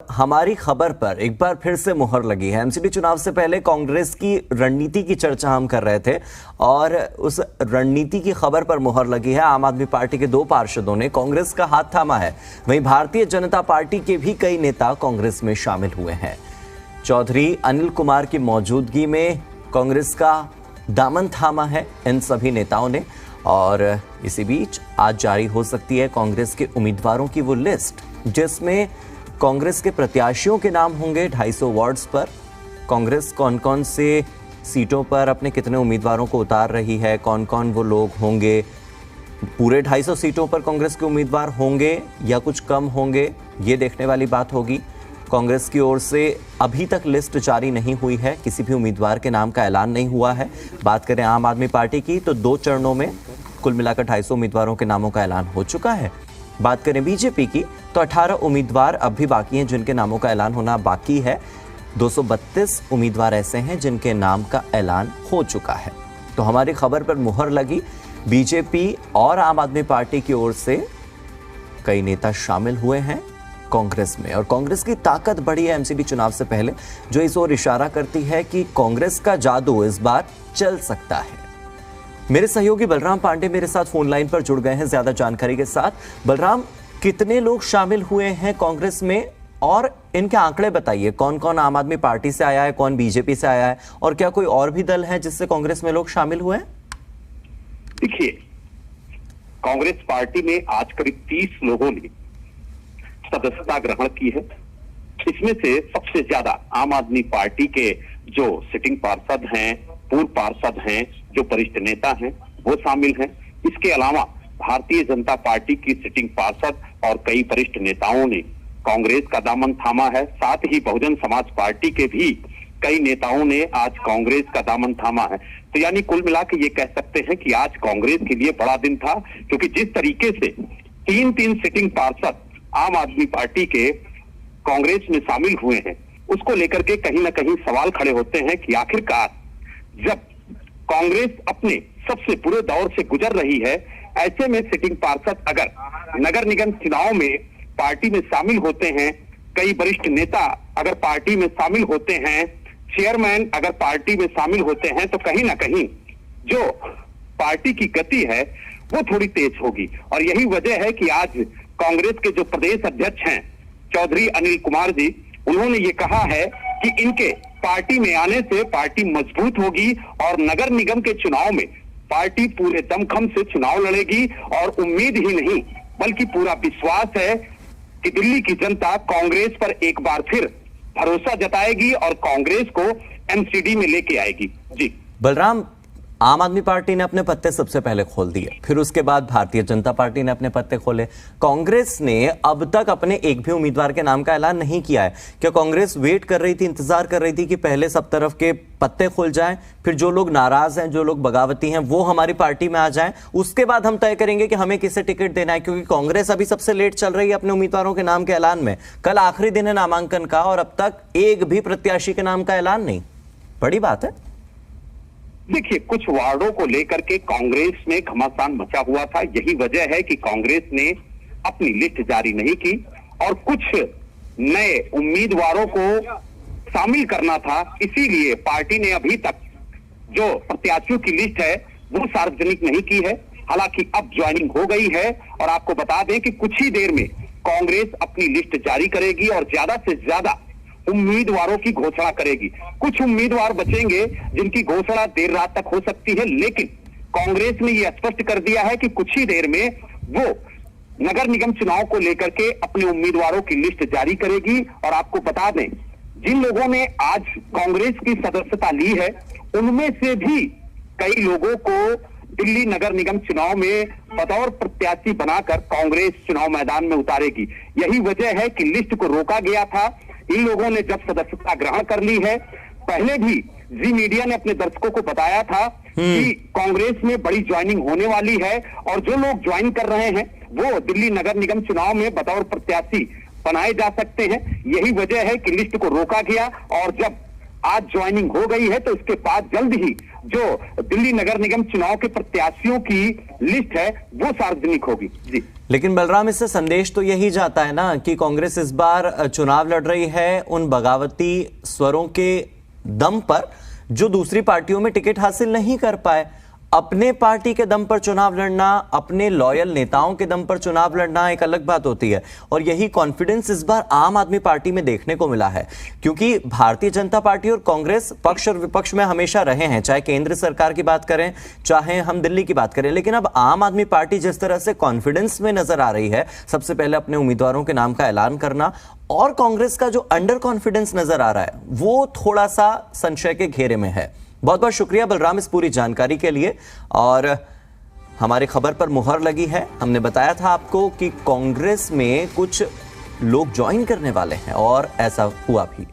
हमारी खबर पर एक बार फिर से मुहर लगी है। एमसीडी चुनाव से पहले कांग्रेस की रणनीति की चर्चा हम कर रहे थे और उस रणनीति की खबर पर मुहर लगी है। आम आदमी पार्टी के 2 पार्षदों ने कांग्रेस का हाथ थामा है। वहीं भारतीय जनता पार्टी के भी कई नेता कांग्रेस में शामिल हुए हैं। चौधरी अनिल कुमार की मौजूदगी में कांग्रेस का दामन थामा है इन सभी नेताओं ने। और इसी बीच आज जारी हो सकती है कांग्रेस के उम्मीदवारों की वो लिस्ट, जिसमें कांग्रेस के प्रत्याशियों के नाम होंगे 250 वार्ड्स पर। कांग्रेस कौन कौन से सीटों पर अपने कितने उम्मीदवारों को उतार रही है, कौन कौन वो लोग होंगे, पूरे 250 सीटों पर कांग्रेस के उम्मीदवार होंगे या कुछ कम होंगे, ये देखने वाली बात होगी। कांग्रेस की ओर से अभी तक लिस्ट जारी नहीं हुई है, किसी भी उम्मीदवार के नाम का ऐलान नहीं हुआ है। बात करें आम आदमी पार्टी की तो 2 चरणों में कुल मिलाकर 250 उम्मीदवारों के नामों का ऐलान हो चुका है। बात करें बीजेपी की तो 18 उम्मीदवार अब भी बाकी हैं जिनके नामों का ऐलान होना बाकी है। 232 उम्मीदवार ऐसे हैं जिनके नाम का ऐलान हो चुका है। तो हमारी खबर पर मुहर लगी। बीजेपी और आम आदमी पार्टी की ओर से कई नेता शामिल हुए हैं कांग्रेस में, और कांग्रेस की ताकत बढ़ी है एमसीडी चुनाव से पहले, जो इस ओर इशारा करती है कि कांग्रेस का जादू इस बार चल सकता है। मेरे सहयोगी बलराम पांडे मेरे साथ फोन लाइन पर जुड़ गए हैं ज्यादा जानकारी के साथ। बलराम, कितने लोग शामिल हुए हैं कांग्रेस में और इनके आंकड़े बताइए, कौन कौन आम आदमी पार्टी से आया है, कौन बीजेपी से आया है, और क्या कोई और भी दल है जिससे कांग्रेस में लोग शामिल हुए हैं? देखिए, कांग्रेस पार्टी में आज करीब 30 लोगों ने सदस्यता ग्रहण की है। इसमें से सबसे ज्यादा आम आदमी पार्टी के जो सिटिंग पार्षद हैं, पूर्व पार्षद हैं, जो वरिष्ठ नेता हैं, वो शामिल हैं। इसके अलावा भारतीय जनता पार्टी की सिटिंग पार्षद और कई वरिष्ठ नेताओं ने कांग्रेस का दामन थामा है। साथ ही बहुजन समाज पार्टी के भी कई नेताओं ने आज कांग्रेस का दामन थामा है। तो यानी कुल मिला के ये कह सकते हैं कि आज कांग्रेस के लिए बड़ा दिन था, क्योंकि जिस तरीके से 3 सिटिंग पार्षद आम आदमी पार्टी के कांग्रेस में शामिल हुए हैं, उसको लेकर के कहीं ना कहीं सवाल खड़े होते हैं कि आखिरकार जब कांग्रेस अपने सबसे बुरे दौर से गुजर रही है, ऐसे में सिटिंग पार्षद अगर नगर निगम चुनाव में पार्टी में शामिल होते हैं, कई वरिष्ठ नेता अगर पार्टी में शामिल होते हैं, चेयरमैन अगर पार्टी में शामिल होते हैं, तो कहीं ना कहीं जो पार्टी की गति है वो थोड़ी तेज होगी। और यही वजह है कि आज कांग्रेस के जो प्रदेश अध्यक्ष हैं चौधरी अनिल कुमार जी, उन्होंने ये कहा है कि इनके पार्टी में आने से पार्टी मजबूत होगी और नगर निगम के चुनाव में पार्टी पूरे दमखम से चुनाव लड़ेगी। और उम्मीद ही नहीं बल्कि पूरा विश्वास है कि दिल्ली की जनता कांग्रेस पर एक बार फिर भरोसा जताएगी और कांग्रेस को एमसीडी में लेके आएगी। जी बलराम, आम आदमी पार्टी ने अपने पत्ते सबसे पहले खोल दिए, फिर उसके बाद भारतीय जनता पार्टी ने अपने पत्ते खोले। कांग्रेस ने अब तक अपने एक भी उम्मीदवार के नाम का ऐलान नहीं किया है। क्या कांग्रेस वेट कर रही थी, इंतजार कर रही थी कि पहले सब तरफ के पत्ते खुल जाएं, फिर जो लोग नाराज हैं, जो लोग बगावती हैं, वो हमारी पार्टी में आ जाएं, उसके बाद हम तय करेंगे कि हमें किसे टिकट देना है? क्योंकि कांग्रेस अभी सबसे लेट चल रही है अपने उम्मीदवारों के नाम के ऐलान में। कल आखिरी दिन है नामांकन का और अब तक एक भी प्रत्याशी के नाम का ऐलान नहीं। बड़ी बात है। देखिए, कुछ वार्डों को लेकर के कांग्रेस में घमासान मचा हुआ था। यही वजह है कि कांग्रेस ने अपनी लिस्ट जारी नहीं की और कुछ नए उम्मीदवारों को शामिल करना था। इसीलिए पार्टी ने अभी तक जो प्रत्याशियों की लिस्ट है वो सार्वजनिक नहीं की है। हालांकि अब ज्वाइनिंग हो गई है और आपको बता दें कि कुछ ही देर में कांग्रेस अपनी लिस्ट जारी करेगी और ज्यादा से ज्यादा उम्मीदवारों की घोषणा करेगी। कुछ उम्मीदवार बचेंगे जिनकी घोषणा देर रात तक हो सकती है, लेकिन कांग्रेस ने यह स्पष्ट कर दिया है कि कुछ ही देर में वो नगर निगम चुनाव को लेकर के अपने उम्मीदवारों की लिस्ट जारी करेगी। और आपको बता दें, जिन लोगों ने आज कांग्रेस की सदस्यता ली है, उनमें से भी कई लोगों को दिल्ली नगर निगम चुनाव में बतौर प्रत्याशी बनाकर कांग्रेस चुनाव मैदान में उतारेगी। यही वजह है कि लिस्ट को रोका गया था। इन लोगों ने जब सदस्यता ग्रहण कर ली है, पहले भी जी मीडिया ने अपने दर्शकों को बताया था कि कांग्रेस में बड़ी ज्वाइनिंग होने वाली है और जो लोग ज्वाइन कर रहे हैं वो दिल्ली नगर निगम चुनाव में बतौर प्रत्याशी बनाए जा सकते हैं। यही वजह है कि लिस्ट को रोका गया और जब आज ज्वाइनिंग हो गई है तो इसके बाद जल्द ही जो दिल्ली नगर निगम चुनाव के प्रत्याशियों की लिस्ट है वो सार्वजनिक होगी। जी लेकिन बलराम, इससे संदेश तो यही जाता है ना कि कांग्रेस इस बार चुनाव लड़ रही है उन बगावती स्वरों के दम पर जो दूसरी पार्टियों में टिकट हासिल नहीं कर पाए। अपने पार्टी के दम पर चुनाव लड़ना, अपने लॉयल नेताओं के दम पर चुनाव लड़ना एक अलग बात होती है। और यही कॉन्फिडेंस इस बार आम आदमी पार्टी में देखने को मिला है, क्योंकि भारतीय जनता पार्टी और कांग्रेस पक्ष और विपक्ष में हमेशा रहे हैं, चाहे केंद्र सरकार की बात करें चाहे हम दिल्ली की बात करें। लेकिन अब आम आदमी पार्टी जिस तरह से कॉन्फिडेंस में नजर आ रही है, सबसे पहले अपने उम्मीदवारों के नाम का ऐलान करना, और कांग्रेस का जो अंडर कॉन्फिडेंस नजर आ रहा है वो थोड़ा सा संशय के घेरे में है। बहुत बहुत शुक्रिया बलराम इस पूरी जानकारी के लिए। और हमारी खबर पर मुहर लगी है, हमने बताया था आपको कि कांग्रेस में कुछ लोग ज्वाइन करने वाले हैं और ऐसा हुआ भी।